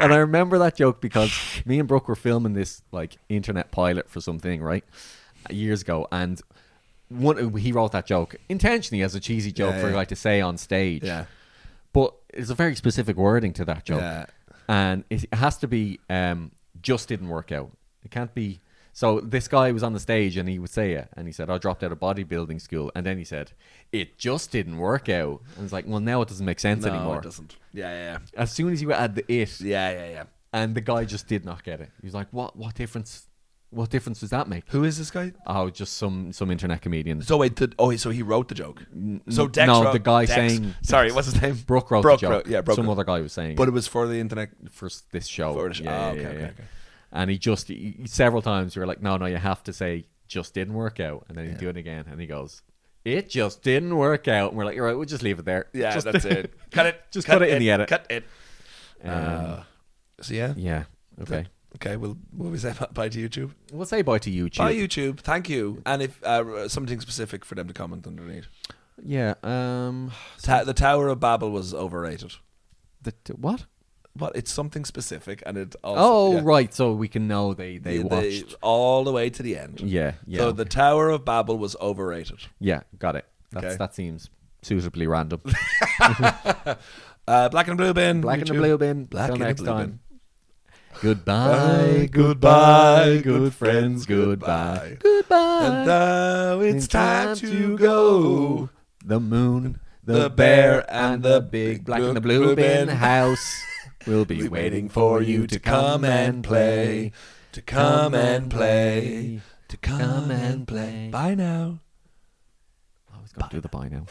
And I remember that joke because me and Brooke were filming this like internet pilot for something, right, years ago, and he wrote that joke intentionally as a cheesy joke for a guy to say on stage. Yeah. there's a very specific wording to that joke. Yeah. And it has to be just didn't work out. It can't be. So this guy was on the stage and he would say it, and he said, I dropped out of bodybuilding school, and then he said, it just didn't work out. And it's like, well, now it doesn't make sense anymore. No, it doesn't. Yeah. As soon as you add the it, Yeah. and the guy just did not get it. He was like, what difference does that make? Who is this guy? Oh, just some internet comedian. So wait, so he wrote the joke. So Dex no, wrote, the guy Dex, saying, sorry, what's his name? Brooke wrote the joke. Brooke. Some other guy was saying, But it was for the internet. for this show. For the show. Yeah, Okay. And he several times we were like, no, you have to say just didn't work out, and then he'd do it again, and he goes, it just didn't work out, and we're like, you're right, we'll just leave it there. Yeah, just, that's it. Cut it. Just cut it in the edit. Cut it. So yeah. Yeah. Okay. Okay. Will we say bye to YouTube? We'll say bye to YouTube. Bye YouTube. Thank you. And if something specific for them to comment underneath. Yeah. The Tower of Babel was overrated. What? But it's something specific, and it also right. So we can know they watched all the way to the end. Yeah. So the Tower of Babel was overrated. Yeah. Got it. Okay. That seems suitably random. Black and Blue Bin. Black and the YouTube. Blue Bin. Black Till and the next Blue time. Bin. Goodbye, Goodbye, good friends, goodbye. And now it's time to go. The moon, The bear, and the big big black and the blue blue bin bin house will be waiting for you to come and play. To come and play. To come and play. Bye now. I was going to do the bye now.